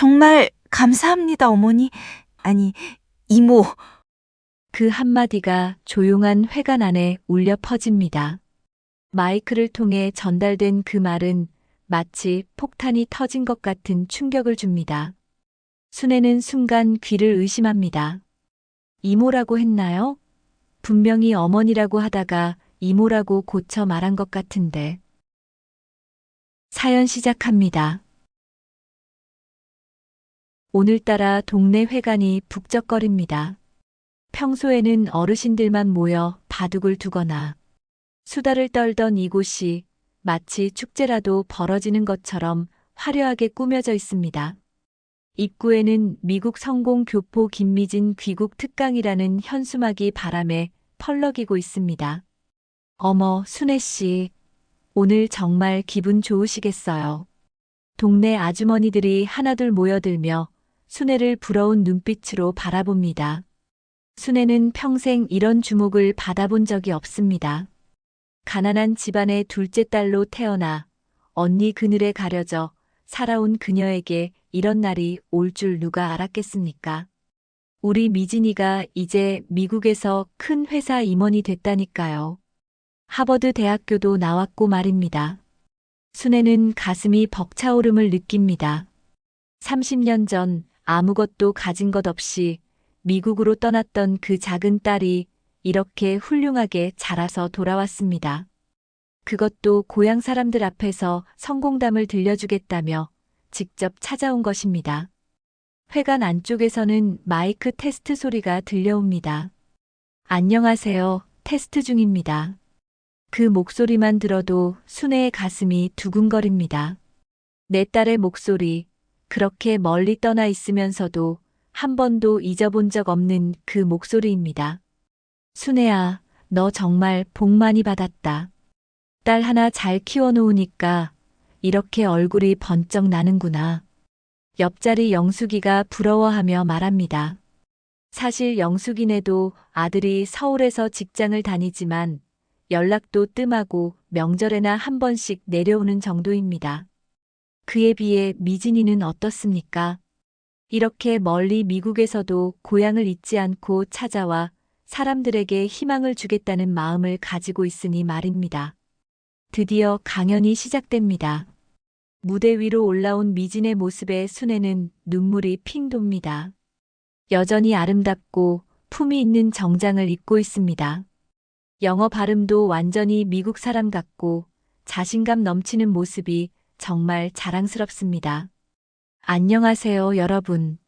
정말 감사합니다, 어머니. 아니, 이모. 그 한마디가 조용한 회관 안에 울려 퍼집니다. 마이크를 통해 전달된 그 말은 마치 폭탄이 터진 것 같은 충격을 줍니다. 순애는 순간 귀를 의심합니다. 이모라고 했나요? 분명히 어머니라고 하다가 이모라고 고쳐 말한 것 같은데. 사연 시작합니다. 오늘따라 동네 회관이 북적거립니다. 평소에는 어르신들만 모여 바둑을 두거나 수다를 떨던 이곳이 마치 축제라도 벌어지는 것처럼 화려하게 꾸며져 있습니다. 입구에는 미국 성공 교포 김미진 귀국 특강이라는 현수막이 바람에 펄럭이고 있습니다. 어머, 순애 씨. 오늘 정말 기분 좋으시겠어요. 동네 아주머니들이 하나둘 모여들며 순애를 부러운 눈빛으로 바라봅니다. 순애는 평생 이런 주목을 받아본 적이 없습니다. 가난한 집안의 둘째 딸로 태어나 언니 그늘에 가려져 살아온 그녀에게 이런 날이 올 줄 누가 알았겠습니까? 우리 미진이가 이제 미국에서 큰 회사 임원이 됐다니까요. 하버드 대학교도 나왔고 말입니다. 순애는 가슴이 벅차오름을 느낍니다. 30년 전 아무것도 가진 것 없이 미국으로 떠났던 그 작은 딸이 이렇게 훌륭하게 자라서 돌아왔습니다. 그것도 고향 사람들 앞에서 성공담을 들려주겠다며 직접 찾아온 것입니다. 회관 안쪽에서는 마이크 테스트 소리가 들려옵니다. 안녕하세요. 테스트 중입니다. 그 목소리만 들어도 순애의 가슴이 두근거립니다. 내 딸의 목소리, 그렇게 멀리 떠나 있으면서도 한 번도 잊어본 적 없는 그 목소리입니다. 순애야, 너 정말 복 많이 받았다. 딸 하나 잘 키워놓으니까 이렇게 얼굴이 번쩍 나는구나. 옆자리 영숙이가 부러워하며 말합니다. 사실 영숙이네도 아들이 서울에서 직장을 다니지만 연락도 뜸하고 명절에나 한 번씩 내려오는 정도입니다. 그에 비해 미진이는 어떻습니까? 이렇게 멀리 미국에서도 고향을 잊지 않고 찾아와 사람들에게 희망을 주겠다는 마음을 가지고 있으니 말입니다. 드디어 강연이 시작됩니다. 무대 위로 올라온 미진의 모습에 순애는 눈물이 핑 돕니다. 여전히 아름답고 품이 있는 정장을 입고 있습니다. 영어 발음도 완전히 미국 사람 같고 자신감 넘치는 모습이 정말 자랑스럽습니다. 안녕하세요, 여러분.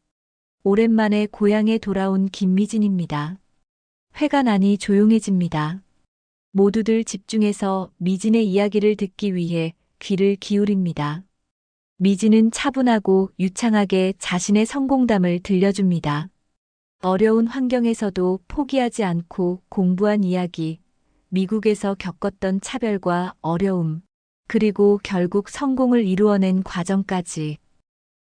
오랜만에 고향에 돌아온 김미진입니다. 회관 안이 조용해집니다. 모두들 집중해서 미진의 이야기를 듣기 위해 귀를 기울입니다. 미진은 차분하고 유창하게 자신의 성공담을 들려줍니다. 어려운 환경에서도 포기하지 않고 공부한 이야기, 미국에서 겪었던 차별과 어려움, 그리고 결국 성공을 이루어낸 과정까지.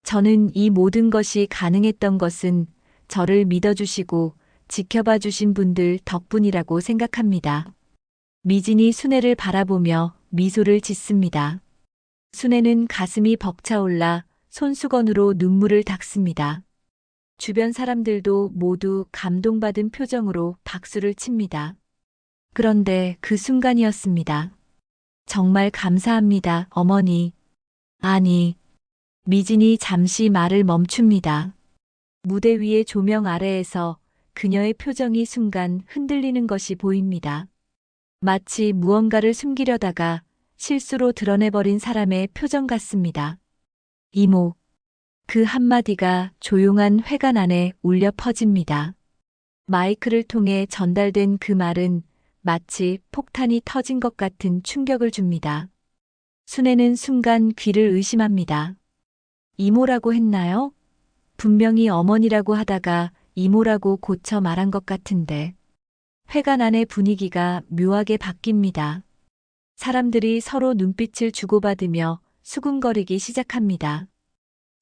저는 이 모든 것이 가능했던 것은 저를 믿어주시고 지켜봐 주신 분들 덕분이라고 생각합니다. 미진이 순애를 바라보며 미소를 짓습니다. 순애는 가슴이 벅차올라 손수건으로 눈물을 닦습니다. 주변 사람들도 모두 감동받은 표정으로 박수를 칩니다. 그런데 그 순간이었습니다. 정말 감사합니다, 어머니. 아니, 미진이 잠시 말을 멈춥니다. 무대 위의 조명 아래에서 그녀의 표정이 순간 흔들리는 것이 보입니다. 마치 무언가를 숨기려다가 실수로 드러내버린 사람의 표정 같습니다. 이모. 그 한마디가 조용한 회관 안에 울려 퍼집니다. 마이크를 통해 전달된 그 말은 마치 폭탄이 터진 것 같은 충격을 줍니다. 순애는 순간 귀를 의심합니다. 이모라고 했나요? 분명히 어머니라고 하다가 이모라고 고쳐 말한 것 같은데. 회관 안의 분위기가 묘하게 바뀝니다. 사람들이 서로 눈빛을 주고받으며 수군거리기 시작합니다.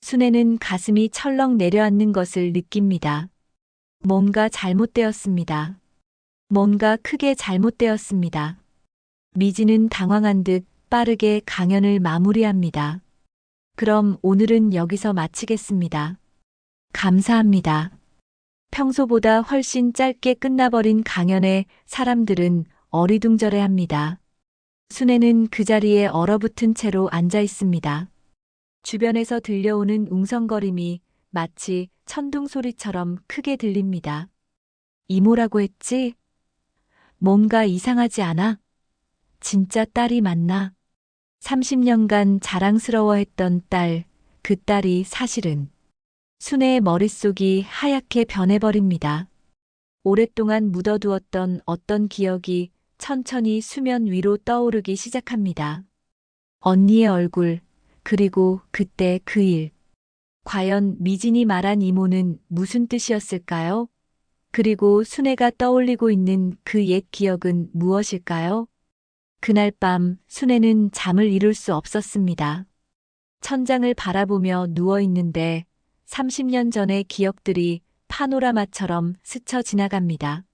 순애는 가슴이 철렁 내려앉는 것을 느낍니다. 뭔가 잘못되었습니다. 뭔가 크게 잘못되었습니다. 미진은 당황한 듯 빠르게 강연을 마무리합니다. 그럼 오늘은 여기서 마치겠습니다. 감사합니다. 평소보다 훨씬 짧게 끝나버린 강연에 사람들은 어리둥절해 합니다. 순애는 그 자리에 얼어붙은 채로 앉아 있습니다. 주변에서 들려오는 웅성거림이 마치 천둥 소리처럼 크게 들립니다. 이모라고 했지? 뭔가 이상하지 않아? 진짜 딸이 맞나? 30년간 자랑스러워했던 딸, 그 딸이 사실은 순애의 머릿속이 하얗게 변해버립니다. 오랫동안 묻어두었던 어떤 기억이 천천히 수면 위로 떠오르기 시작합니다. 언니의 얼굴, 그리고 그때 그 일. 과연 미진이 말한 이모는 무슨 뜻이었을까요? 그리고 순애가 떠올리고 있는 그 옛 기억은 무엇일까요? 그날 밤 순애는 잠을 이룰 수 없었습니다. 천장을 바라보며 누워 있는데 30년 전의 기억들이 파노라마처럼 스쳐 지나갑니다.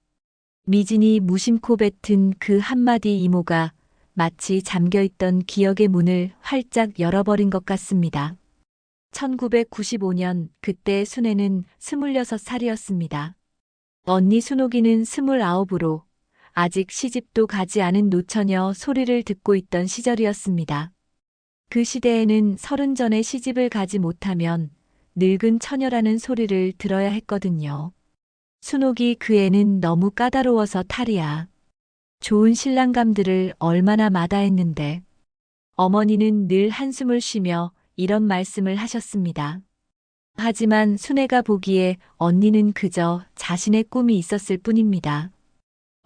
미진이 무심코 뱉은 그 한마디 이모가 마치 잠겨있던 기억의 문을 활짝 열어버린 것 같습니다. 1995년 그때 순애는 26살이었습니다. 언니 순옥이는 29으로 아직 시집도 가지 않은 노처녀 소리를 듣고 있던 시절이었습니다. 그 시대에는 30 전에 시집을 가지 못하면 늙은 처녀라는 소리를 들어야 했거든요. 순옥이 그 애는 너무 까다로워서 탈이야. 좋은 신랑감들을 얼마나 마다했는데. 어머니는 늘 한숨을 쉬며 이런 말씀을 하셨습니다. 하지만 순애가 보기에 언니는 그저 자신의 꿈이 있었을 뿐입니다.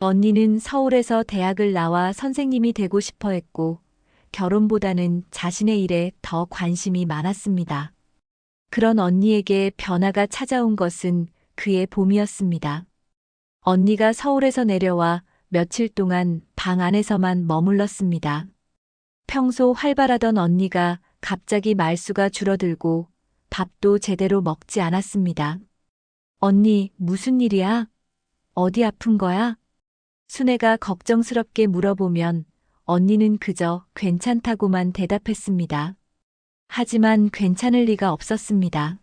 언니는 서울에서 대학을 나와 선생님이 되고 싶어 했고, 결혼보다는 자신의 일에 더 관심이 많았습니다. 그런 언니에게 변화가 찾아온 것은 그의 봄이었습니다. 언니가 서울에서 내려와 며칠 동안 방 안에서만 머물렀습니다. 평소 활발하던 언니가 갑자기 말수가 줄어들고 밥도 제대로 먹지 않았습니다. 언니, 무슨 일이야? 어디 아픈 거야? 순애가 걱정스럽게 물어보면 언니는 그저 괜찮다고만 대답했습니다. 하지만 괜찮을 리가 없었습니다.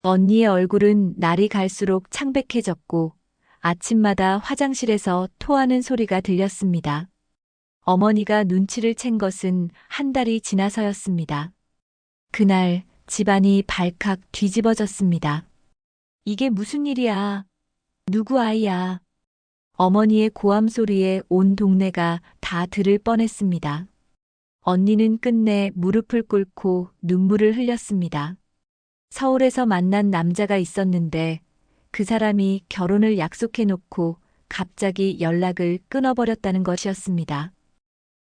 언니의 얼굴은 날이 갈수록 창백해졌고 아침마다 화장실에서 토하는 소리가 들렸습니다. 어머니가 눈치를 챈 것은 한 달이 지나서였습니다. 그날 집안이 발칵 뒤집어졌습니다. 이게 무슨 일이야? 누구 아이야? 어머니의 고함 소리에 온 동네가 다 들을 뻔했습니다. 언니는 끝내 무릎을 꿇고 눈물을 흘렸습니다. 서울에서 만난 남자가 있었는데 그 사람이 결혼을 약속해놓고 갑자기 연락을 끊어버렸다는 것이었습니다.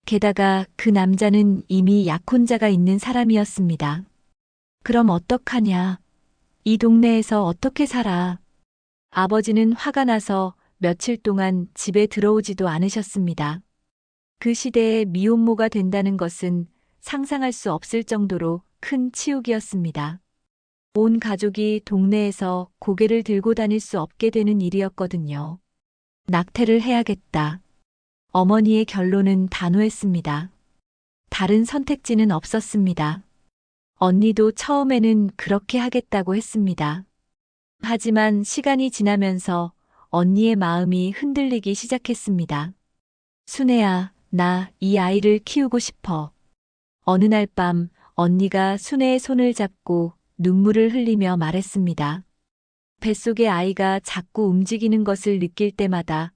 게다가 그 남자는 이미 약혼자가 있는 사람이었습니다. 그럼 어떡하냐? 이 동네에서 어떻게 살아? 아버지는 화가 나서 며칠 동안 집에 들어오지도 않으셨습니다. 그 시대에 미혼모가 된다는 것은 상상할 수 없을 정도로 큰 치욕이었습니다. 온 가족이 동네에서 고개를 들고 다닐 수 없게 되는 일이었거든요. 낙태를 해야겠다. 어머니의 결론은 단호했습니다. 다른 선택지는 없었습니다. 언니도 처음에는 그렇게 하겠다고 했습니다. 하지만 시간이 지나면서 언니의 마음이 흔들리기 시작했습니다. 순애야, 나 이 아이를 키우고 싶어. 어느 날 밤 언니가 순애의 손을 잡고 눈물을 흘리며 말했습니다. 뱃속의 아이가 자꾸 움직이는 것을 느낄 때마다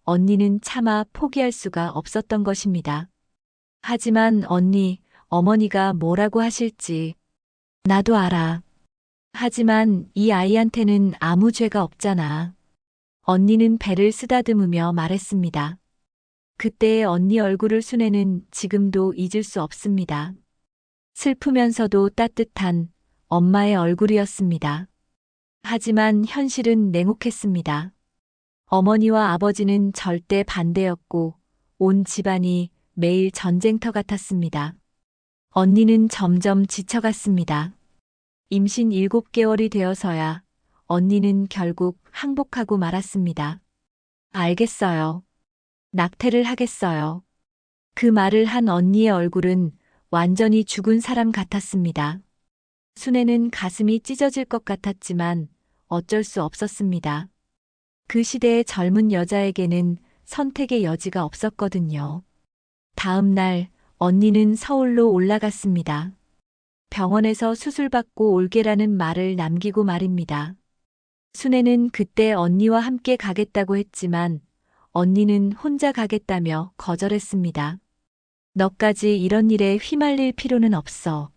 언니는 차마 포기할 수가 없었던 것입니다. 하지만 언니, 어머니가 뭐라고 하실지 나도 알아. 하지만 이 아이한테는 아무 죄가 없잖아. 언니는 배를 쓰다듬으며 말했습니다. 그때의 언니 얼굴을 순애는 지금도 잊을 수 없습니다. 슬프면서도 따뜻한 엄마의 얼굴이었습니다. 하지만 현실은 냉혹했습니다. 어머니와 아버지는 절대 반대였고 온 집안이 매일 전쟁터 같았습니다. 언니는 점점 지쳐갔습니다. 임신 7개월이 되어서야 언니는 결국 항복하고 말았습니다. 알겠어요. 낙태를 하겠어요. 그 말을 한 언니의 얼굴은 완전히 죽은 사람 같았습니다. 순애는 가슴이 찢어질 것 같았지만 어쩔 수 없었습니다. 그 시대의 젊은 여자에게는 선택의 여지가 없었거든요. 다음 날 언니는 서울로 올라갔습니다. 병원에서 수술받고 올게라는 말을 남기고 말입니다. 순애는 그때 언니와 함께 가겠다고 했지만 언니는 혼자 가겠다며 거절했습니다. 너까지 이런 일에 휘말릴 필요는 없어.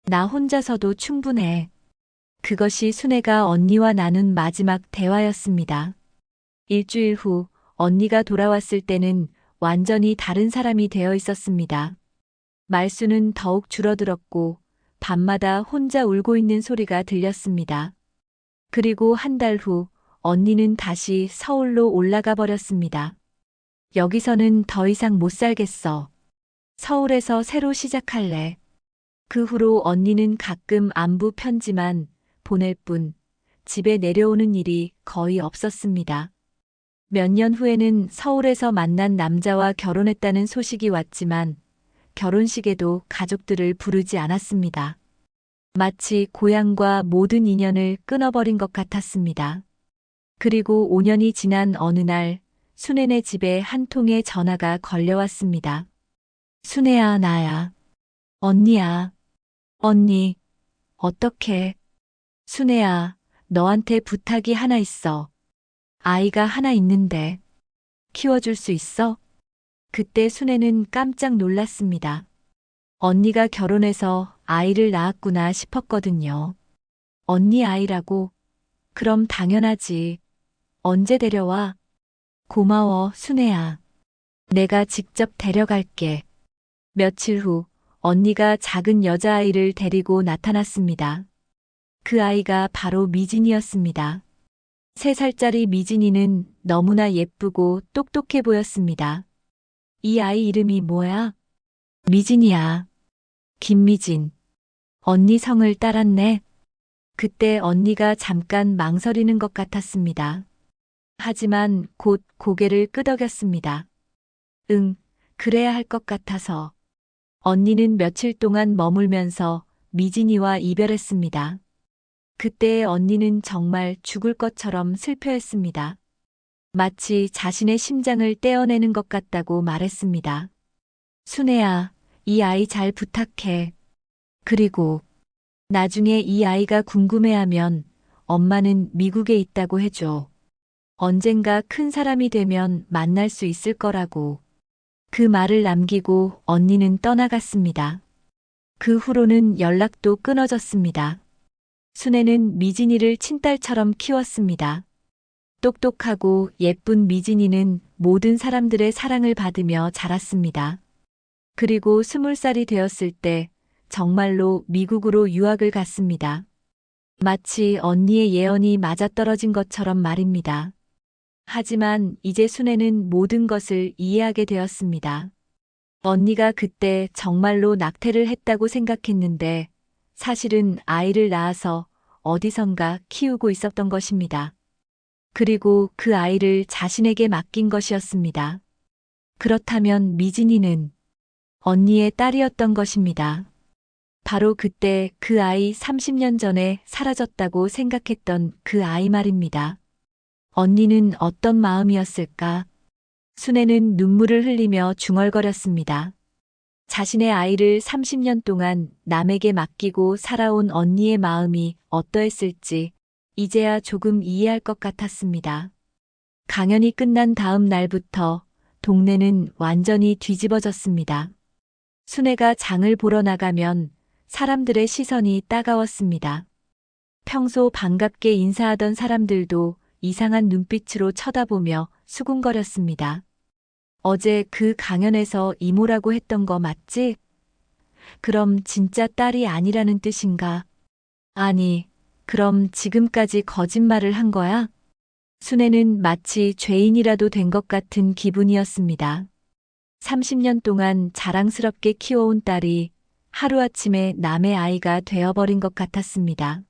나 혼자서도 충분해. 그것이 순애가 언니와 나눈 마지막 대화였습니다. 일주일 후 언니가 돌아왔을 때는 완전히 다른 사람이 되어 있었습니다. 말수는 더욱 줄어들었고 밤마다 혼자 울고 있는 소리가 들렸습니다. 그리고 한 달 후 언니는 다시 서울로 올라가 버렸습니다. 여기서는 더 이상 못 살겠어. 서울에서 새로 시작할래. 그 후로 언니는 가끔 안부 편지만 보낼 뿐 집에 내려오는 일이 거의 없었습니다. 몇 년 후에는 서울에서 만난 남자와 결혼했다는 소식이 왔지만 결혼식에도 가족들을 부르지 않았습니다. 마치 고향과 모든 인연을 끊어버린 것 같았습니다. 그리고 5년이 지난 어느 날 순애네 집에 한 통의 전화가 걸려왔습니다. 순애야, 나야. 언니야. 언니, 어떡해. 순애야, 너한테 부탁이 하나 있어. 아이가 하나 있는데 키워줄 수 있어? 그때 순애는 깜짝 놀랐습니다. 언니가 결혼해서 아이를 낳았구나 싶었거든요. 언니 아이라고? 그럼 당연하지. 언제 데려와? 고마워, 순애야. 내가 직접 데려갈게. 며칠 후 언니가 작은 여자아이를 데리고 나타났습니다. 그 아이가 바로 미진이었습니다. 3살짜리 미진이는 너무나 예쁘고 똑똑해 보였습니다. 이 아이 이름이 뭐야? 미진이야. 김미진. 언니 성을 따랐네. 그때 언니가 잠깐 망설이는 것 같았습니다. 하지만 곧 고개를 끄덕였습니다. 응, 그래야 할 것 같아서. 언니는 며칠 동안 머물면서 미진이와 이별했습니다. 그때 언니는 정말 죽을 것처럼 슬퍼했습니다. 마치 자신의 심장을 떼어내는 것 같다고 말했습니다. 순애야, 이 아이 잘 부탁해. 그리고 나중에 이 아이가 궁금해하면 엄마는 미국에 있다고 해줘. 언젠가 큰 사람이 되면 만날 수 있을 거라고. 그 말을 남기고 언니는 떠나갔습니다. 그 후로는 연락도 끊어졌습니다. 순애는 미진이를 친딸처럼 키웠습니다. 똑똑하고 예쁜 미진이는 모든 사람들의 사랑을 받으며 자랐습니다. 그리고 20살이 되었을 때 정말로 미국으로 유학을 갔습니다. 마치 언니의 예언이 맞아떨어진 것처럼 말입니다. 하지만 이제 순애는 모든 것을 이해하게 되었습니다. 언니가 그때 정말로 낙태를 했다고 생각했는데 사실은 아이를 낳아서 어디선가 키우고 있었던 것입니다. 그리고 그 아이를 자신에게 맡긴 것이었습니다. 그렇다면 미진이는 언니의 딸이었던 것입니다. 바로 그때 그 아이 30년 전에 사라졌다고 생각했던 그 아이 말입니다. 언니는 어떤 마음이었을까? 순애는 눈물을 흘리며 중얼거렸습니다. 자신의 아이를 30년 동안 남에게 맡기고 살아온 언니의 마음이 어떠했을지 이제야 조금 이해할 것 같았습니다. 강연이 끝난 다음 날부터 동네는 완전히 뒤집어졌습니다. 순애가 장을 보러 나가면 사람들의 시선이 따가웠습니다. 평소 반갑게 인사하던 사람들도 이상한 눈빛으로 쳐다보며 수군거렸습니다. 어제 그 강연에서 이모라고 했던 거 맞지? 그럼 진짜 딸이 아니라는 뜻인가? 아니, 그럼 지금까지 거짓말을 한 거야? 순애는 마치 죄인이라도 된 것 같은 기분이었습니다. 30년 동안 자랑스럽게 키워온 딸이 하루아침에 남의 아이가 되어버린 것 같았습니다.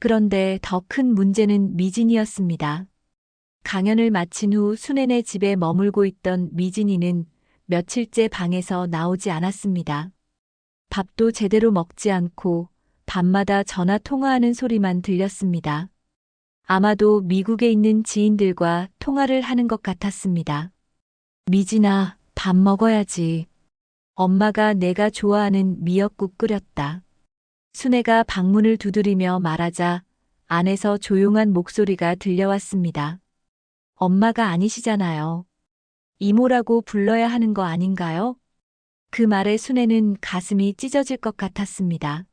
그런데 더 큰 문제는 미진이었습니다. 강연을 마친 후 순애네 집에 머물고 있던 미진이는 며칠째 방에서 나오지 않았습니다. 밥도 제대로 먹지 않고 밤마다 전화 통화하는 소리만 들렸습니다. 아마도 미국에 있는 지인들과 통화를 하는 것 같았습니다. 미진아, 밥 먹어야지. 엄마가 내가 좋아하는 미역국 끓였다. 순애가 방문을 두드리며 말하자 안에서 조용한 목소리가 들려왔습니다. 엄마가 아니시잖아요. 이모라고 불러야 하는 거 아닌가요? 그 말에 순애는 가슴이 찢어질 것 같았습니다.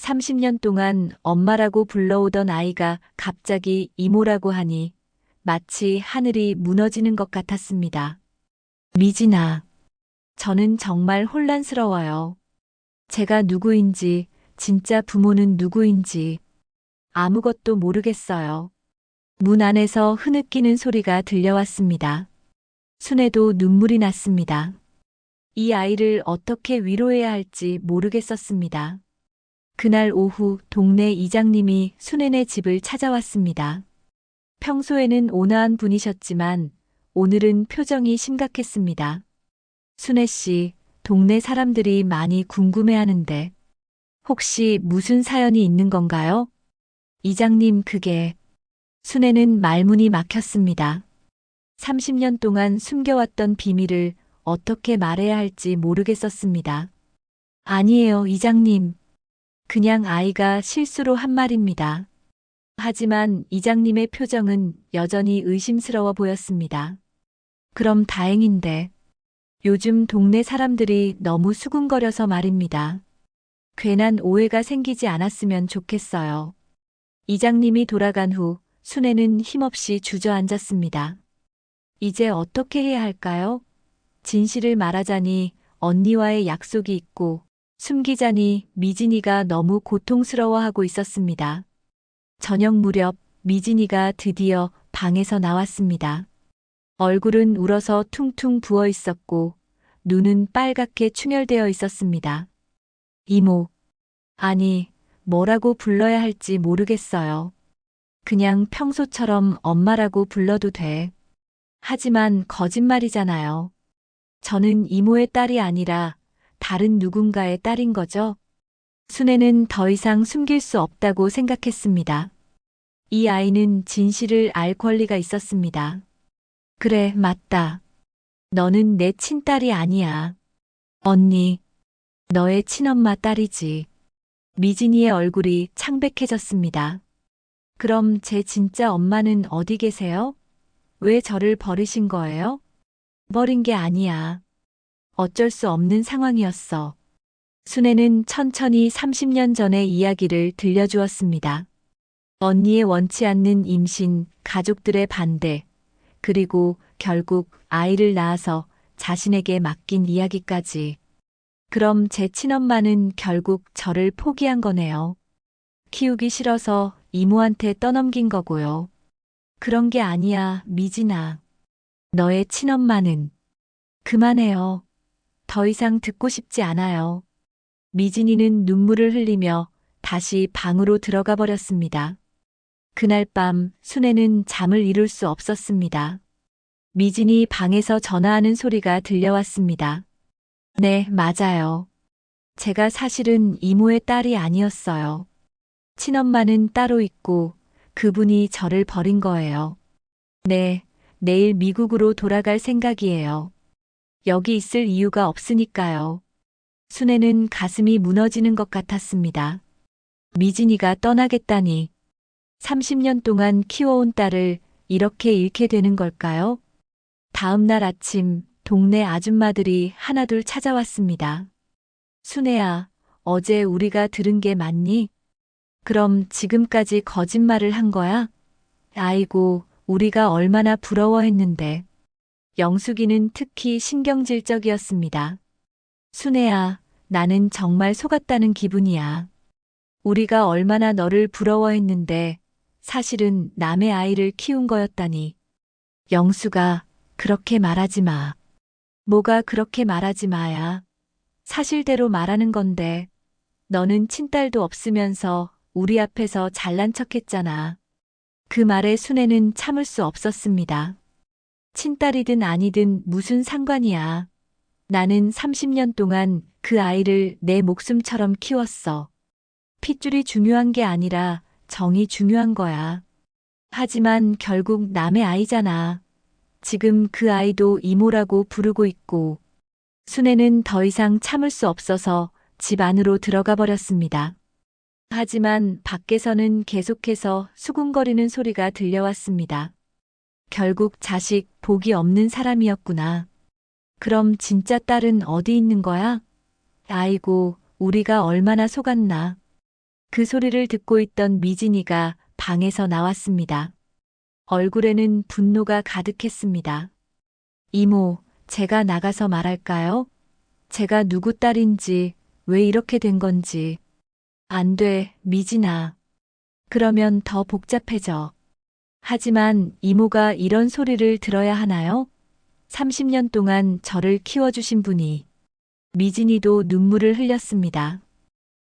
30년 동안 엄마라고 불러오던 아이가 갑자기 이모라고 하니 마치 하늘이 무너지는 것 같았습니다. 미진아, 저는 정말 혼란스러워요. 제가 누구인지, 진짜 부모는 누구인지 아무것도 모르겠어요. 문 안에서 흐느끼는 소리가 들려왔습니다. 순애도 눈물이 났습니다. 이 아이를 어떻게 위로해야 할지 모르겠었습니다. 그날 오후 동네 이장님이 순애네 집을 찾아왔습니다. 평소에는 온화한 분이셨지만 오늘은 표정이 심각했습니다. 순애 씨, 동네 사람들이 많이 궁금해하는데 혹시 무슨 사연이 있는 건가요? 이장님, 그게... 순애는 말문이 막혔습니다. 30년 동안 숨겨왔던 비밀을 어떻게 말해야 할지 모르겠었습니다. 아니에요, 이장님. 그냥 아이가 실수로 한 말입니다. 하지만 이장님의 표정은 여전히 의심스러워 보였습니다. 그럼 다행인데. 요즘 동네 사람들이 너무 수군거려서 말입니다. 괜한 오해가 생기지 않았으면 좋겠어요. 이장님이 돌아간 후 순애는 힘없이 주저앉았습니다. 이제 어떻게 해야 할까요? 진실을 말하자니 언니와의 약속이 있고 숨기자니 미진이가 너무 고통스러워하고 있었습니다. 저녁 무렵 미진이가 드디어 방에서 나왔습니다. 얼굴은 울어서 퉁퉁 부어 있었고 눈은 빨갛게 충혈되어 있었습니다. 이모, 아니, 뭐라고 불러야 할지 모르겠어요. 그냥 평소처럼 엄마라고 불러도 돼. 하지만 거짓말이잖아요. 저는 이모의 딸이 아니라 다른 누군가의 딸인 거죠? 순애는 더 이상 숨길 수 없다고 생각했습니다. 이 아이는 진실을 알 권리가 있었습니다. 그래, 맞다. 너는 내 친딸이 아니야. 언니, 너의 친엄마 딸이지. 미진이의 얼굴이 창백해졌습니다. 그럼 제 진짜 엄마는 어디 계세요? 왜 저를 버리신 거예요? 버린 게 아니야. 어쩔 수 없는 상황이었어. 순애는 천천히 30년 전의 이야기를 들려주었습니다. 언니의 원치 않는 임신, 가족들의 반대, 그리고 결국 아이를 낳아서 자신에게 맡긴 이야기까지. 그럼 제 친엄마는 결국 저를 포기한 거네요. 키우기 싫어서 이모한테 떠넘긴 거고요. 그런 게 아니야, 미진아. 너의 친엄마는... 그만해요. 더 이상 듣고 싶지 않아요. 미진이는 눈물을 흘리며 다시 방으로 들어가 버렸습니다. 그날 밤 순애는 잠을 이룰 수 없었습니다. 미진이 방에서 전화하는 소리가 들려왔습니다. 네, 맞아요. 제가 사실은 이모의 딸이 아니었어요. 친엄마는 따로 있고 그분이 저를 버린 거예요. 네, 내일 미국으로 돌아갈 생각이에요. 여기 있을 이유가 없으니까요. 순애는 가슴이 무너지는 것 같았습니다. 미진이가 떠나겠다니. 30년 동안 키워온 딸을 이렇게 잃게 되는 걸까요? 다음 날 아침 동네 아줌마들이 하나둘 찾아왔습니다. 순애야, 어제 우리가 들은 게 맞니? 그럼 지금까지 거짓말을 한 거야? 아이고, 우리가 얼마나 부러워했는데. 영숙이는 특히 신경질적이었습니다. 순애야, 나는 정말 속았다는 기분이야. 우리가 얼마나 너를 부러워했는데 사실은 남의 아이를 키운 거였다니. 영숙아, 그렇게 말하지 마. 뭐가 그렇게 말하지 마야. 사실대로 말하는 건데. 너는 친딸도 없으면서 우리 앞에서 잘난 척했잖아. 그 말에 순애는 참을 수 없었습니다. 친딸이든 아니든 무슨 상관이야. 나는 30년 동안 그 아이를 내 목숨처럼 키웠어. 핏줄이 중요한 게 아니라 정이 중요한 거야. 하지만 결국 남의 아이잖아. 지금 그 아이도 이모라고 부르고 있고, 순애는 더 이상 참을 수 없어서 집 안으로 들어가 버렸습니다. 하지만 밖에서는 계속해서 수군거리는 소리가 들려왔습니다. 결국 자식 복이 없는 사람이었구나. 그럼 진짜 딸은 어디 있는 거야? 아이고, 우리가 얼마나 속았나. 그 소리를 듣고 있던 미진이가 방에서 나왔습니다. 얼굴에는 분노가 가득했습니다. 이모, 제가 나가서 말할까요? 제가 누구 딸인지, 왜 이렇게 된 건지. 안 돼, 미진아. 그러면 더 복잡해져. 하지만 이모가 이런 소리를 들어야 하나요? 30년 동안 저를 키워주신 분이. 미진이도 눈물을 흘렸습니다.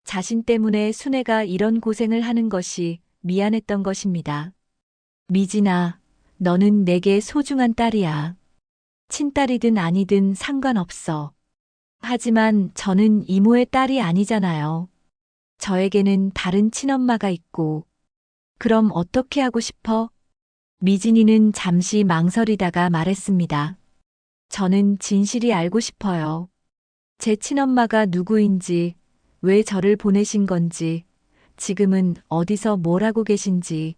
자신 때문에 순애가 이런 고생을 하는 것이 미안했던 것입니다. 미진아, 너는 내게 소중한 딸이야. 친딸이든 아니든 상관없어. 하지만 저는 이모의 딸이 아니잖아요. 저에게는 다른 친엄마가 있고. 그럼 어떻게 하고 싶어? 미진이는 잠시 망설이다가 말했습니다. 저는 진실이 알고 싶어요. 제 친엄마가 누구인지, 왜 저를 보내신 건지, 지금은 어디서 뭘 하고 계신지,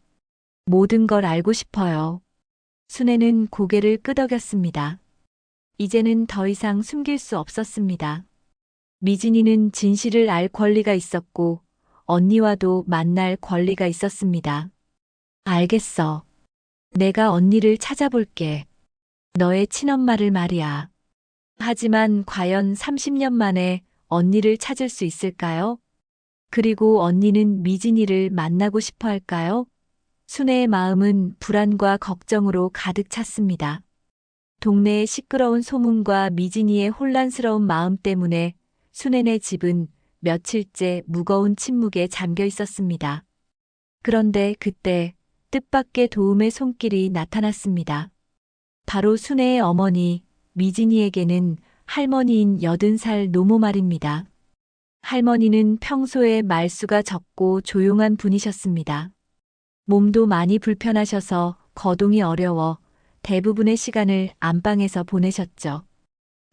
모든 걸 알고 싶어요. 순애는 고개를 끄덕였습니다. 이제는 더 이상 숨길 수 없었습니다. 미진이는 진실을 알 권리가 있었고, 언니와도 만날 권리가 있었습니다. 알겠어. 내가 언니를 찾아볼게. 너의 친엄마를 말이야. 하지만 과연 30년 만에 언니를 찾을 수 있을까요? 그리고 언니는 미진이를 만나고 싶어 할까요? 순애의 마음은 불안과 걱정으로 가득 찼습니다. 동네의 시끄러운 소문과 미진이의 혼란스러운 마음 때문에 순애네 집은 며칠째 무거운 침묵에 잠겨 있었습니다. 그런데 그때 뜻밖의 도움의 손길이 나타났습니다. 바로 순애의 어머니 미진이에게는 할머니인 80살 노모 말입니다. 할머니는 평소에 말수가 적고 조용한 분이셨습니다. 몸도 많이 불편하셔서 거동이 어려워 대부분의 시간을 안방에서 보내셨죠.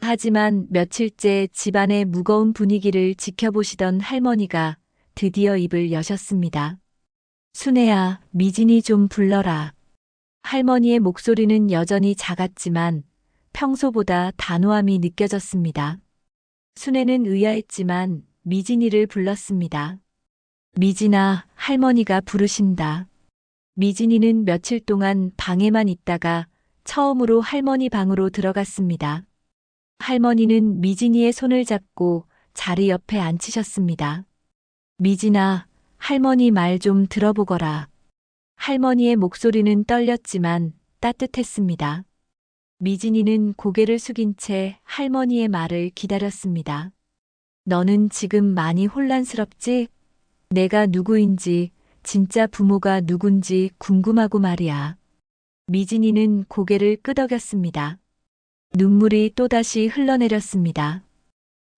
하지만 며칠째 집안의 무거운 분위기를 지켜보시던 할머니가 드디어 입을 여셨습니다. 순애야, 미진이 좀 불러라. 할머니의 목소리는 여전히 작았지만 평소보다 단호함이 느껴졌습니다. 순애는 의아했지만 미진이를 불렀습니다. 미진아, 할머니가 부르신다. 미진이는 며칠 동안 방에만 있다가 처음으로 할머니 방으로 들어갔습니다. 할머니는 미진이의 손을 잡고 자리 옆에 앉히셨습니다. 미진아, 할머니 말 좀 들어보거라. 할머니의 목소리는 떨렸지만 따뜻했습니다. 미진이는 고개를 숙인 채 할머니의 말을 기다렸습니다. 너는 지금 많이 혼란스럽지? 내가 누구인지, 진짜 부모가 누군지 궁금하고 말이야. 미진이는 고개를 끄덕였습니다. 눈물이 또다시 흘러내렸습니다.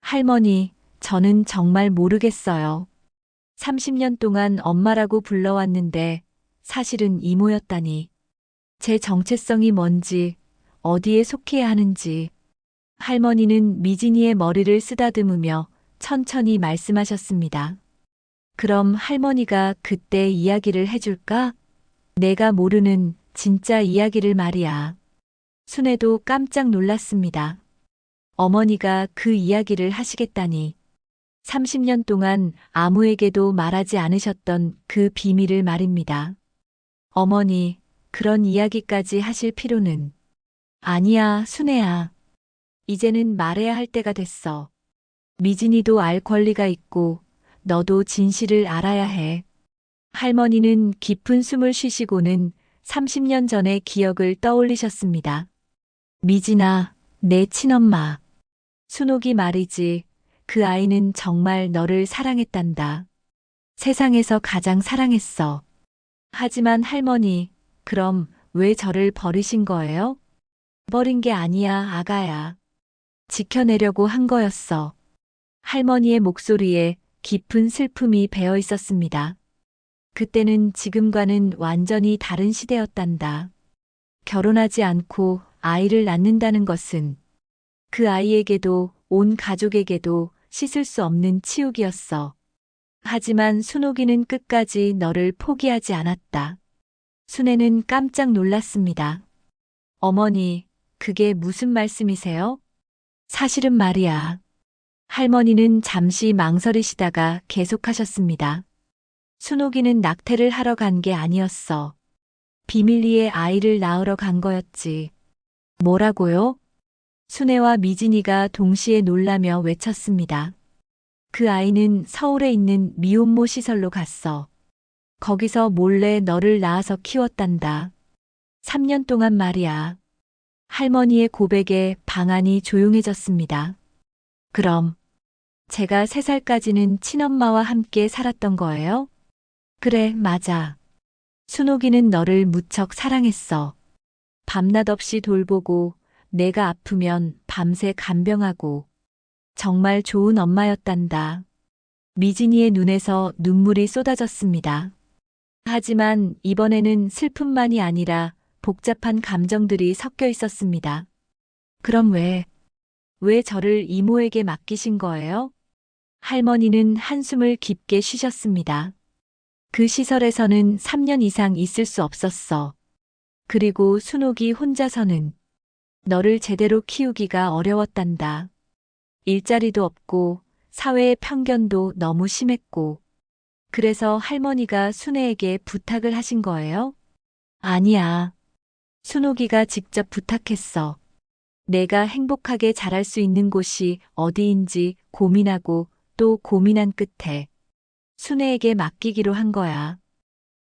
할머니, 저는 정말 모르겠어요. 30년 동안 엄마라고 불러왔는데 사실은 이모였다니. 제 정체성이 뭔지, 어디에 속해야 하는지. 할머니는 미진이의 머리를 쓰다듬으며 천천히 말씀하셨습니다. 그럼 할머니가 그때 이야기를 해줄까? 내가 모르는 진짜 이야기를 말이야. 순애도 깜짝 놀랐습니다. 어머니가 그 이야기를 하시겠다니. 30년 동안 아무에게도 말하지 않으셨던 그 비밀을 말입니다. 어머니, 그런 이야기까지 하실 필요는. 아니야, 순애야. 이제는 말해야 할 때가 됐어. 미진이도 알 권리가 있고, 너도 진실을 알아야 해. 할머니는 깊은 숨을 쉬시고는 30년 전의 기억을 떠올리셨습니다. 미진아, 내 친엄마. 순옥이 말이지, 그 아이는 정말 너를 사랑했단다. 세상에서 가장 사랑했어. 하지만 할머니, 그럼 왜 저를 버리신 거예요? 버린 게 아니야, 아가야. 지켜내려고 한 거였어. 할머니의 목소리에 깊은 슬픔이 배어 있었습니다. 그때는 지금과는 완전히 다른 시대였단다. 결혼하지 않고 아이를 낳는다는 것은 그 아이에게도 온 가족에게도 씻을 수 없는 치욕이었어. 하지만 순옥이는 끝까지 너를 포기하지 않았다. 순애는 깜짝 놀랐습니다. 어머니, 그게 무슨 말씀이세요? 사실은 말이야. 할머니는 잠시 망설이시다가 계속하셨습니다. 순옥이는 낙태를 하러 간 게 아니었어. 비밀리에 아이를 낳으러 간 거였지. 뭐라고요? 순애와 미진이가 동시에 놀라며 외쳤습니다. 그 아이는 서울에 있는 미혼모 시설로 갔어. 거기서 몰래 너를 낳아서 키웠단다. 3년 동안 말이야. 할머니의 고백에 방안이 조용해졌습니다. 그럼 제가 3살까지는 친엄마와 함께 살았던 거예요? 그래, 맞아. 순옥이는 너를 무척 사랑했어. 밤낮 없이 돌보고 내가 아프면 밤새 간병하고 정말 좋은 엄마였단다. 미진이의 눈에서 눈물이 쏟아졌습니다. 하지만 이번에는 슬픔만이 아니라 복잡한 감정들이 섞여 있었습니다. 그럼 왜 저를 이모에게 맡기신 거예요? 할머니는 한숨을 깊게 쉬셨습니다. 그 시설에서는 3년 이상 있을 수 없었어. 그리고 순옥이 혼자서는 너를 제대로 키우기가 어려웠단다. 일자리도 없고 사회의 편견도 너무 심했고. 그래서 할머니가 순애에게 부탁을 하신 거예요? 아니야. 순옥이가 직접 부탁했어. 내가 행복하게 자랄 수 있는 곳이 어디인지 고민하고 또 고민한 끝에 순애에게 맡기기로 한 거야.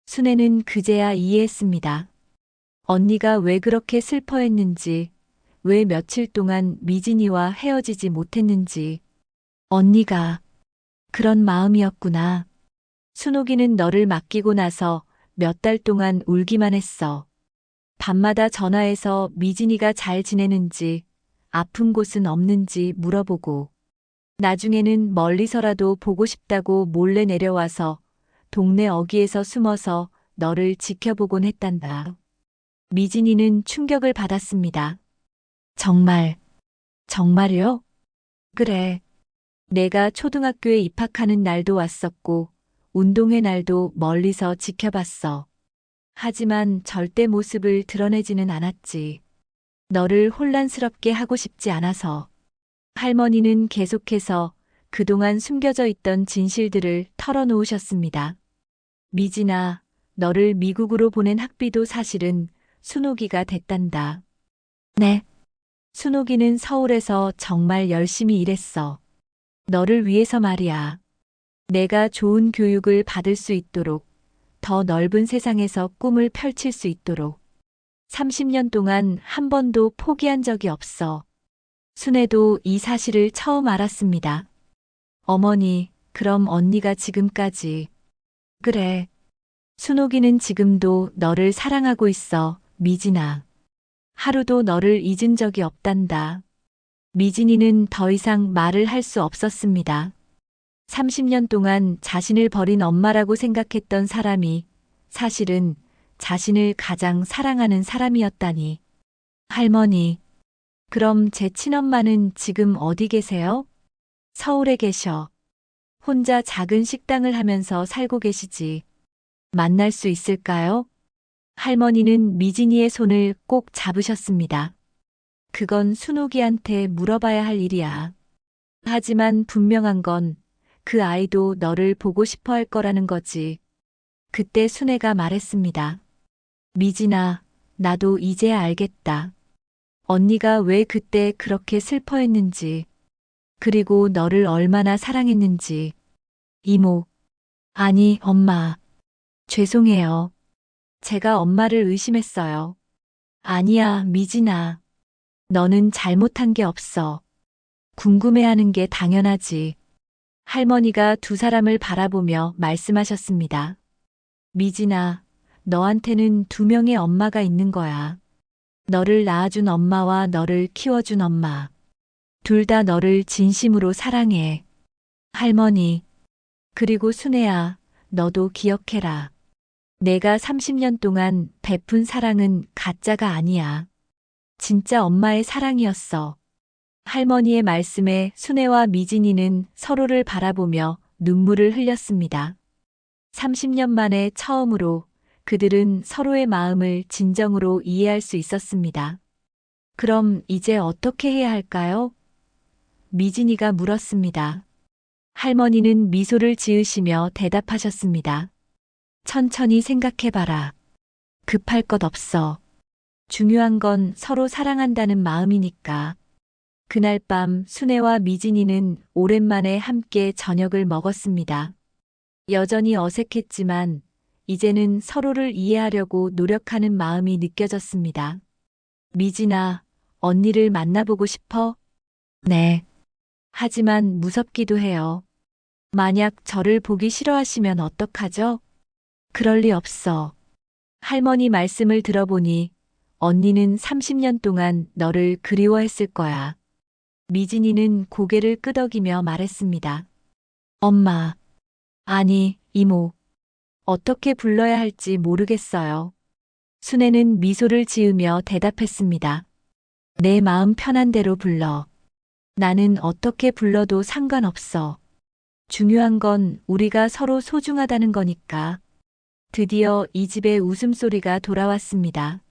순애는 그제야 이해했습니다. 언니가 왜 그렇게 슬퍼했는지, 왜 며칠 동안 미진이와 헤어지지 못했는지. 언니가 그런 마음이었구나. 순옥이는 너를 맡기고 나서 몇 달 동안 울기만 했어. 밤마다 전화해서 미진이가 잘 지내는지, 아픈 곳은 없는지 물어보고, 나중에는 멀리서라도 보고 싶다고 몰래 내려와서 동네 어귀에서 숨어서 너를 지켜보곤 했단다. 미진이는 충격을 받았습니다. 정말요? 그래. 내가 초등학교에 입학하는 날도 왔었고, 운동회 날도 멀리서 지켜봤어. 하지만 절대 모습을 드러내지는 않았지. 너를 혼란스럽게 하고 싶지 않아서. 할머니는 계속해서 그동안 숨겨져 있던 진실들을 털어놓으셨습니다. 미진아, 너를 미국으로 보낸 학비도 사실은 순옥이가 됐단다. 네. 순옥이는 서울에서 정말 열심히 일했어. 너를 위해서 말이야. 내가 좋은 교육을 받을 수 있도록, 더 넓은 세상에서 꿈을 펼칠 수 있도록. 30년 동안 한 번도 포기한 적이 없어. 순애도 이 사실을 처음 알았습니다. 어머니, 그럼 언니가 지금까지. 그래. 순옥이는 지금도 너를 사랑하고 있어, 미진아. 하루도 너를 잊은 적이 없단다. 미진이는 더 이상 말을 할 수 없었습니다. 30년 동안 자신을 버린 엄마라고 생각했던 사람이 사실은 자신을 가장 사랑하는 사람이었다니. 할머니, 그럼 제 친엄마는 지금 어디 계세요? 서울에 계셔. 혼자 작은 식당을 하면서 살고 계시지. 만날 수 있을까요? 할머니는 미진이의 손을 꼭 잡으셨습니다. 그건 순옥이한테 물어봐야 할 일이야. 하지만 분명한 건 그 아이도 너를 보고 싶어 할 거라는 거지. 그때 순애가 말했습니다. 미진아, 나도 이제야 알겠다. 언니가 왜 그때 그렇게 슬퍼했는지, 그리고 너를 얼마나 사랑했는지. 이모, 아니, 엄마. 죄송해요. 제가 엄마를 의심했어요. 아니야, 미진아. 너는 잘못한 게 없어. 궁금해하는 게 당연하지. 할머니가 두 사람을 바라보며 말씀하셨습니다. 미진아, 너한테는 2명의 엄마가 있는 거야. 너를 낳아준 엄마와 너를 키워준 엄마. 둘 다 너를 진심으로 사랑해. 할머니, 그리고 순애야, 너도 기억해라. 내가 30년 동안 베푼 사랑은 가짜가 아니야. 진짜 엄마의 사랑이었어. 할머니의 말씀에 순애와 미진이는 서로를 바라보며 눈물을 흘렸습니다. 30년 만에 처음으로 그들은 서로의 마음을 진정으로 이해할 수 있었습니다. 그럼 이제 어떻게 해야 할까요? 미진이가 물었습니다. 할머니는 미소를 지으시며 대답하셨습니다. 천천히 생각해봐라. 급할 것 없어. 중요한 건 서로 사랑한다는 마음이니까. 그날 밤 순애와 미진이는 오랜만에 함께 저녁을 먹었습니다. 여전히 어색했지만 이제는 서로를 이해하려고 노력하는 마음이 느껴졌습니다. 미진아, 언니를 만나보고 싶어? 네. 하지만 무섭기도 해요. 만약 저를 보기 싫어하시면 어떡하죠? 그럴 리 없어. 할머니 말씀을 들어보니 언니는 30년 동안 너를 그리워했을 거야. 미진이는 고개를 끄덕이며 말했습니다. 엄마. 아니, 이모. 어떻게 불러야 할지 모르겠어요. 순애는 미소를 지으며 대답했습니다. 내 마음 편한 대로 불러. 나는 어떻게 불러도 상관없어. 중요한 건 우리가 서로 소중하다는 거니까. 드디어 이 집에 웃음소리가 돌아왔습니다.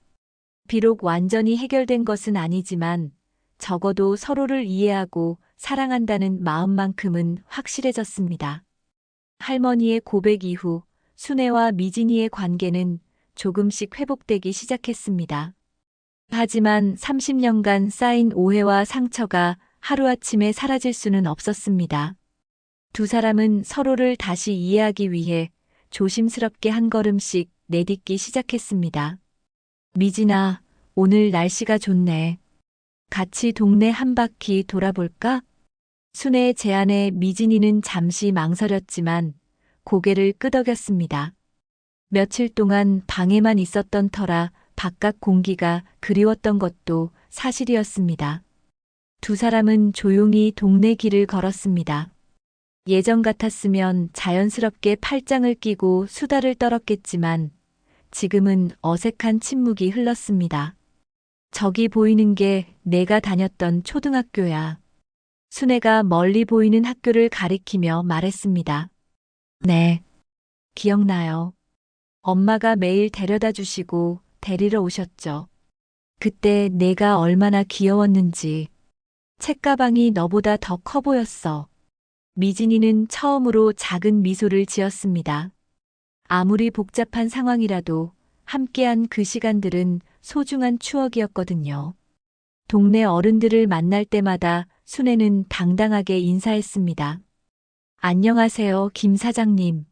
비록 완전히 해결된 것은 아니지만 적어도 서로를 이해하고 사랑한다는 마음만큼은 확실해졌습니다. 할머니의 고백 이후 순애와 미진이의 관계는 조금씩 회복되기 시작했습니다. 하지만 30년간 쌓인 오해와 상처가 하루아침에 사라질 수는 없었습니다. 두 사람은 서로를 다시 이해하기 위해 조심스럽게 한 걸음씩 내딛기 시작했습니다. 미진아, 오늘 날씨가 좋네. 같이 동네 한 바퀴 돌아볼까? 순애의 제안에 미진이는 잠시 망설였지만 고개를 끄덕였습니다. 며칠 동안 방에만 있었던 터라 바깥 공기가 그리웠던 것도 사실이었습니다. 두 사람은 조용히 동네 길을 걸었습니다. 예전 같았으면 자연스럽게 팔짱을 끼고 수다를 떨었겠지만 지금은 어색한 침묵이 흘렀습니다. 저기 보이는 게 내가 다녔던 초등학교야. 순애가 멀리 보이는 학교를 가리키며 말했습니다. 네, 기억나요. 엄마가 매일 데려다 주시고 데리러 오셨죠. 그때 내가 얼마나 귀여웠는지. 책가방이 너보다 더 커 보였어. 미진이는 처음으로 작은 미소를 지었습니다. 아무리 복잡한 상황이라도 함께한 그 시간들은 소중한 추억이었거든요. 동네 어른들을 만날 때마다 순애는 당당하게 인사했습니다. 안녕하세요, 김 사장님.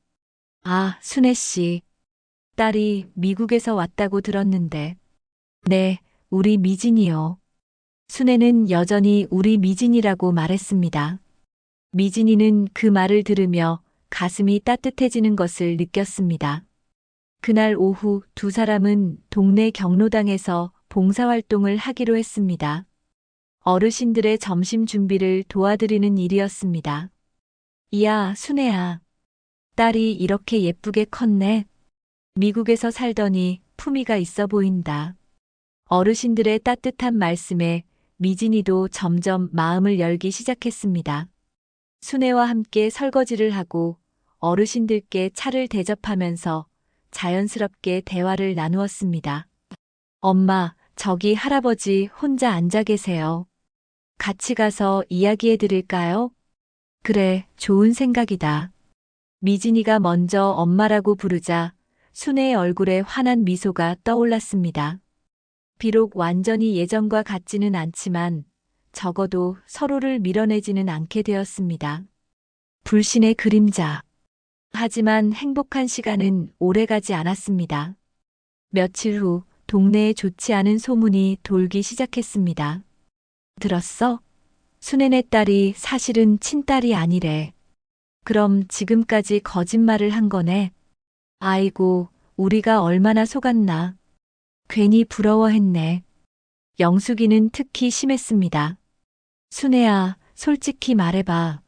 아, 순애 씨. 딸이 미국에서 왔다고 들었는데. 네, 우리 미진이요. 순애는 여전히 우리 미진이라고 말했습니다. 미진이는 그 말을 들으며 가슴이 따뜻해지는 것을 느꼈습니다. 그날 오후 두 사람은 동네 경로당에서 봉사활동을 하기로 했습니다. 어르신들의 점심 준비를 도와드리는 일이었습니다. 이야, 순애야. 딸이 이렇게 예쁘게 컸네. 미국에서 살더니 품위가 있어 보인다. 어르신들의 따뜻한 말씀에 미진이도 점점 마음을 열기 시작했습니다. 순애와 함께 설거지를 하고 어르신들께 차를 대접하면서 자연스럽게 대화를 나누었습니다. 엄마, 저기 할아버지 혼자 앉아 계세요. 같이 가서 이야기해 드릴까요? 그래, 좋은 생각이다. 미진이가 먼저 엄마라고 부르자 순애의 얼굴에 환한 미소가 떠올랐습니다. 비록 완전히 예전과 같지는 않지만 적어도 서로를 밀어내지는 않게 되었습니다. 불신의 그림자. 하지만 행복한 시간은 오래가지 않았습니다. 며칠 후 동네에 좋지 않은 소문이 돌기 시작했습니다. 들었어? 순애네 딸이 사실은 친딸이 아니래. 그럼 지금까지 거짓말을 한 거네. 아이고, 우리가 얼마나 속았나. 괜히 부러워했네. 영숙이는 특히 심했습니다. 순애야, 솔직히 말해봐.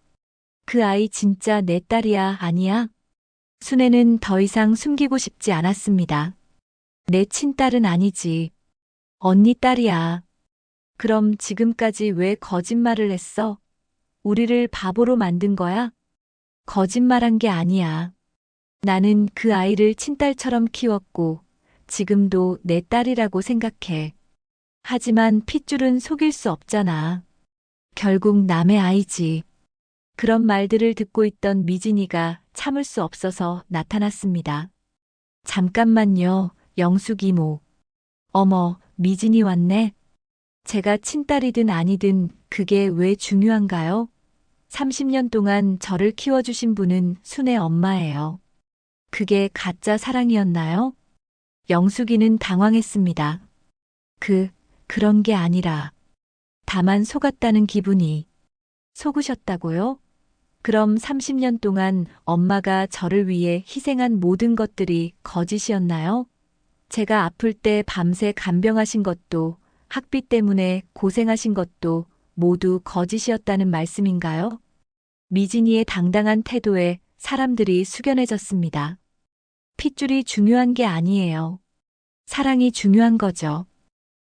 그 아이 진짜 내 딸이야, 아니야? 순애는 더 이상 숨기고 싶지 않았습니다. 내 친딸은 아니지. 언니 딸이야. 그럼 지금까지 왜 거짓말을 했어? 우리를 바보로 만든 거야? 거짓말한 게 아니야. 나는 그 아이를 친딸처럼 키웠고, 지금도 내 딸이라고 생각해. 하지만 핏줄은 속일 수 없잖아. 결국 남의 아이지. 그런 말들을 듣고 있던 미진이가 참을 수 없어서 나타났습니다. 잠깐만요, 영숙 이모. 어머, 미진이 왔네. 제가 친딸이든 아니든 그게 왜 중요한가요? 30년 동안 저를 키워주신 분은 순애 엄마예요. 그게 가짜 사랑이었나요? 영숙이는 당황했습니다. 그런 게 아니라 다만 속았다는 기분이. 속으셨다고요? 그럼 30년 동안 엄마가 저를 위해 희생한 모든 것들이 거짓이었나요? 제가 아플 때 밤새 간병하신 것도, 학비 때문에 고생하신 것도 모두 거짓이었다는 말씀인가요? 미진이의 당당한 태도에 사람들이 숙연해졌습니다. 핏줄이 중요한 게 아니에요. 사랑이 중요한 거죠.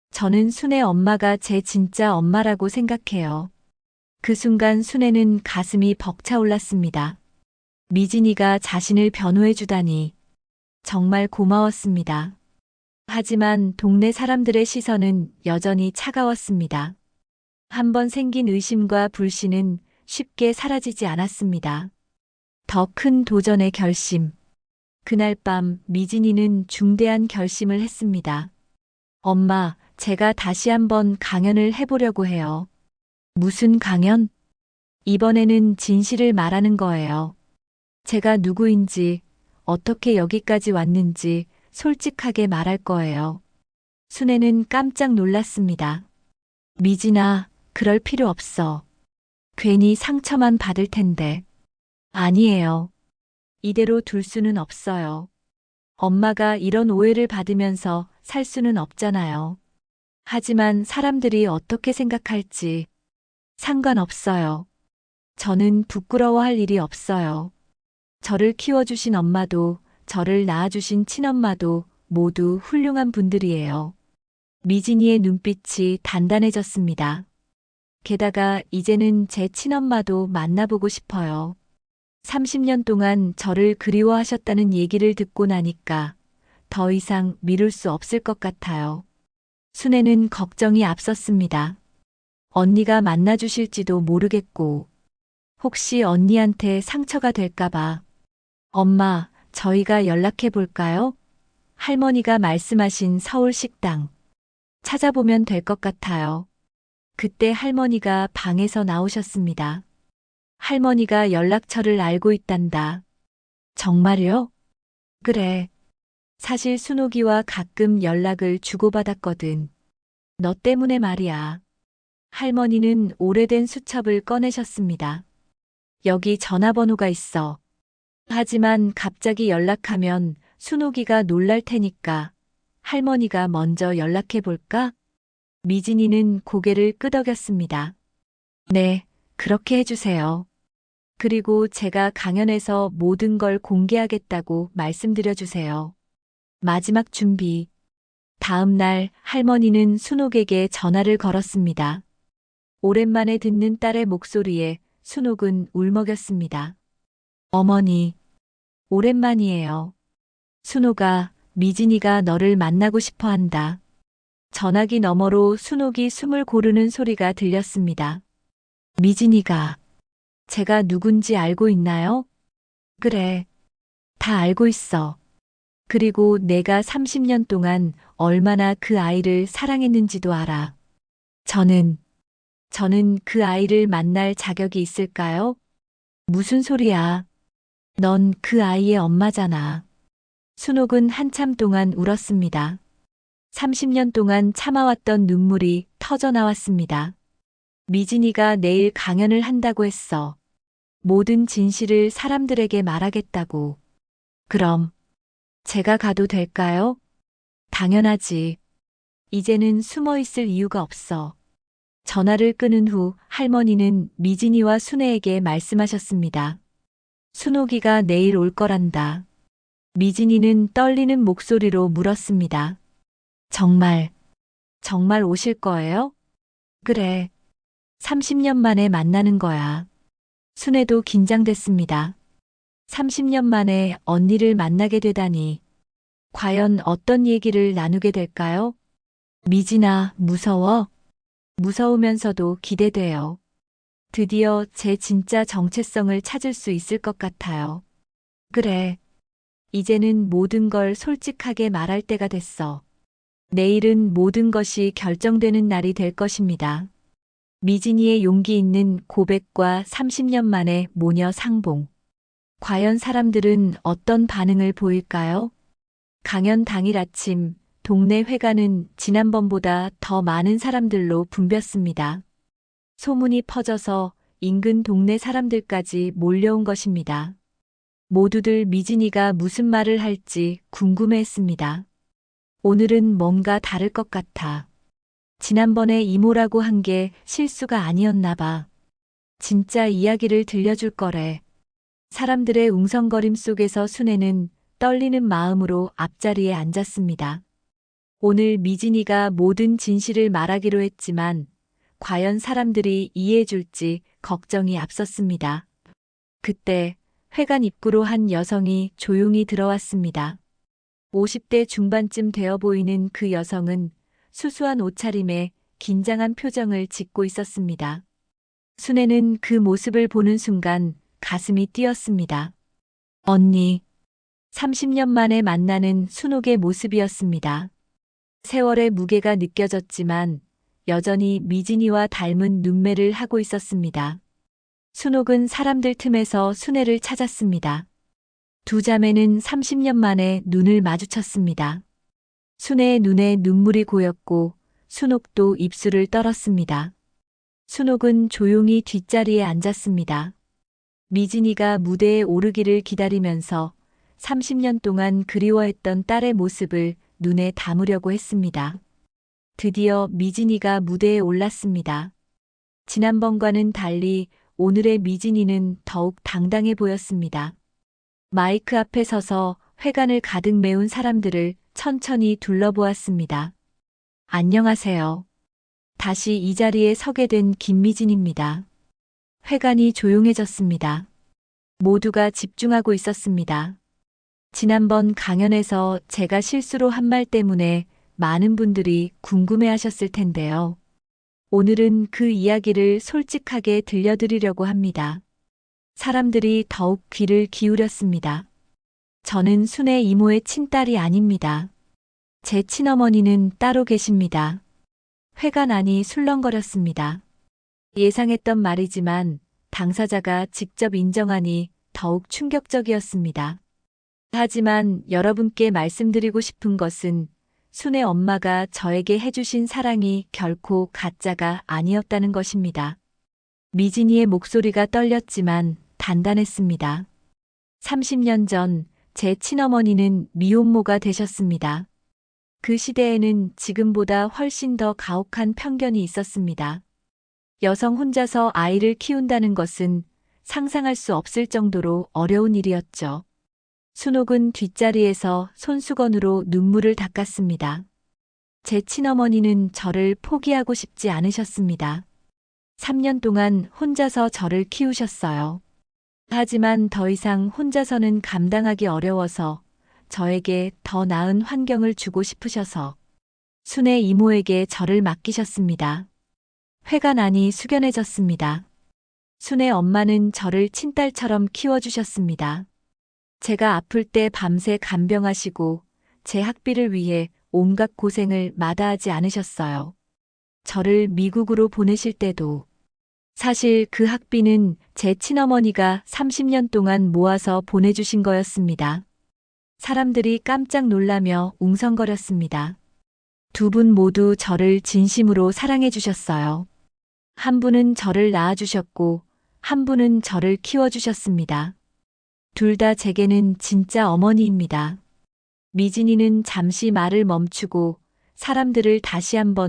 저는 순애 엄마가 제 진짜 엄마라고 생각해요. 그 순간 순애는 가슴이 벅차올랐습니다. 미진이가 자신을 변호해 주다니 정말 고마웠습니다. 하지만 동네 사람들의 시선은 여전히 차가웠습니다. 한번 생긴 의심과 불신은 쉽게 사라지지 않았습니다. 더 큰 도전의 결심. 그날 밤 미진이는 중대한 결심을 했습니다. 엄마, 제가 다시 한번 강연을 해보려고 해요. 무슨 강연? 이번에는 진실을 말하는 거예요. 제가 누구인지, 어떻게 여기까지 왔는지 솔직하게 말할 거예요. 순애는 깜짝 놀랐습니다. 미진아, 그럴 필요 없어. 괜히 상처만 받을 텐데. 아니에요. 이대로 둘 수는 없어요. 엄마가 이런 오해를 받으면서 살 수는 없잖아요. 하지만 사람들이 어떻게 생각할지 상관없어요. 저는 부끄러워할 일이 없어요. 저를 키워주신 엄마도, 저를 낳아주신 친엄마도 모두 훌륭한 분들이에요. 미진이의 눈빛이 단단해졌습니다. 게다가 이제는 제 친엄마도 만나보고 싶어요. 30년 동안 저를 그리워하셨다는 얘기를 듣고 나니까 더 이상 미룰 수 없을 것 같아요. 순애는 걱정이 앞섰습니다. 언니가 만나주실지도 모르겠고, 혹시 언니한테 상처가 될까봐. 엄마, 저희가 연락해 볼까요? 할머니가 말씀하신 서울 식당. 찾아보면 될 것 같아요. 그때 할머니가 방에서 나오셨습니다. 할머니가 연락처를 알고 있단다. 정말요? 그래. 사실 순옥이와 가끔 연락을 주고받았거든. 너 때문에 말이야. 할머니는 오래된 수첩을 꺼내셨습니다. 여기 전화번호가 있어. 하지만 갑자기 연락하면 순옥이가 놀랄 테니까 할머니가 먼저 연락해 볼까? 미진이는 고개를 끄덕였습니다. 네, 그렇게 해주세요. 그리고 제가 강연에서 모든 걸 공개하겠다고 말씀드려 주세요. 마지막 준비. 다음 날 할머니는 순옥에게 전화를 걸었습니다. 오랜만에 듣는 딸의 목소리에 순옥은 울먹였습니다. 어머니, 오랜만이에요. 순옥아, 미진이가 너를 만나고 싶어 한다. 전화기 너머로 순옥이 숨을 고르는 소리가 들렸습니다. 미진이가, 제가 누군지 알고 있나요? 그래, 다 알고 있어. 그리고 내가 30년 동안 얼마나 그 아이를 사랑했는지도 알아. 저는 그 아이를 만날 자격이 있을까요? 무슨 소리야? 넌 그 아이의 엄마잖아. 순옥은 한참 동안 울었습니다. 30년 동안 참아왔던 눈물이 터져 나왔습니다. 미진이가 내일 강연을 한다고 했어. 모든 진실을 사람들에게 말하겠다고. 그럼 제가 가도 될까요? 당연하지. 이제는 숨어 있을 이유가 없어. 전화를 끊은 후 할머니는 미진이와 순애에게 말씀하셨습니다. 순옥이가 내일 올 거란다. 미진이는 떨리는 목소리로 물었습니다. 정말 오실 거예요? 그래. 30년 만에 만나는 거야. 순애도 긴장됐습니다. 30년 만에 언니를 만나게 되다니. 과연 어떤 얘기를 나누게 될까요? 미진아, 무서워? 무서우면서도 기대돼요. 드디어 제 진짜 정체성을 찾을 수 있을 것 같아요. 그래. 이제는 모든 걸 솔직하게 말할 때가 됐어. 내일은 모든 것이 결정되는 날이 될 것입니다. 미진이의 용기 있는 고백과 30년 만의 모녀 상봉. 과연 사람들은 어떤 반응을 보일까요? 강연 당일 아침, 동네 회관은 지난번보다 더 많은 사람들로 붐볐습니다. 소문이 퍼져서 인근 동네 사람들까지 몰려온 것입니다. 모두들 미진이가 무슨 말을 할지 궁금해했습니다. 오늘은 뭔가 다를 것 같아. 지난번에 이모라고 한 게 실수가 아니었나 봐. 진짜 이야기를 들려줄 거래. 사람들의 웅성거림 속에서 순애는 떨리는 마음으로 앞자리에 앉았습니다. 오늘 미진이가 모든 진실을 말하기로 했지만 과연 사람들이 이해해줄지 걱정이 앞섰습니다. 그때 회관 입구로 한 여성이 조용히 들어왔습니다. 50대 중반쯤 되어 보이는 그 여성은 수수한 옷차림에 긴장한 표정을 짓고 있었습니다. 순애는 그 모습을 보는 순간 가슴이 뛰었습니다. 언니. 30년 만에 만나는 순옥의 모습이었습니다. 세월의 무게가 느껴졌지만 여전히 미진이와 닮은 눈매를 하고 있었습니다. 순옥은 사람들 틈에서 순애를 찾았습니다. 두 자매는 30년 만에 눈을 마주쳤습니다. 순애의 눈에 눈물이 고였고 순옥도 입술을 떨었습니다. 순옥은 조용히 뒷자리에 앉았습니다. 미진이가 무대에 오르기를 기다리면서 30년 동안 그리워했던 딸의 모습을 눈에 담으려고 했습니다. 드디어 미진이가 무대에 올랐습니다. 지난번과는 달리 오늘의 미진이는 더욱 당당해 보였습니다. 마이크 앞에 서서 회관을 가득 메운 사람들을 천천히 둘러보았습니다. 안녕하세요. 다시 이 자리에 서게 된 김미진입니다. 회관이 조용해졌습니다. 모두가 집중하고 있었습니다. 지난번 강연에서 제가 실수로 한 말 때문에 많은 분들이 궁금해하셨을 텐데요. 오늘은 그 이야기를 솔직하게 들려드리려고 합니다. 사람들이 더욱 귀를 기울였습니다. 저는 순애 이모의 친딸이 아닙니다. 제 친어머니는 따로 계십니다. 회관 안이 술렁거렸습니다. 예상했던 말이지만 당사자가 직접 인정하니 더욱 충격적이었습니다. 하지만 여러분께 말씀드리고 싶은 것은 순애 엄마가 저에게 해주신 사랑이 결코 가짜가 아니었다는 것입니다. 미진이의 목소리가 떨렸지만 단단했습니다. 30년 전 제 친어머니는 미혼모가 되셨습니다. 그 시대에는 지금보다 훨씬 더 가혹한 편견이 있었습니다. 여성 혼자서 아이를 키운다는 것은 상상할 수 없을 정도로 어려운 일이었죠. 순옥은 뒷자리에서 손수건으로 눈물을 닦았습니다. 제 친어머니는 저를 포기하고 싶지 않으셨습니다. 3년 동안 혼자서 저를 키우셨어요. 하지만 더 이상 혼자서는 감당하기 어려워서 저에게 더 나은 환경을 주고 싶으셔서 순애 이모에게 저를 맡기셨습니다. 회관 안이 숙연해졌습니다. 순애 엄마는 저를 친딸처럼 키워주셨습니다. 제가 아플 때 밤새 간병하시고 제 학비를 위해 온갖 고생을 마다하지 않으셨어요. 저를 미국으로 보내실 때도 사실 그 학비는 제 친어머니가 30년 동안 모아서 보내주신 거였습니다. 사람들이 깜짝 놀라며 웅성거렸습니다. 두 분 모두 저를 진심으로 사랑해 주셨어요. 한 분은 저를 낳아주셨고 한 분은 저를 키워주셨습니다. 둘 다 제게는 진짜 어머니입니다. 미진이는 잠시 말을 멈추고 사람들을 다시 한번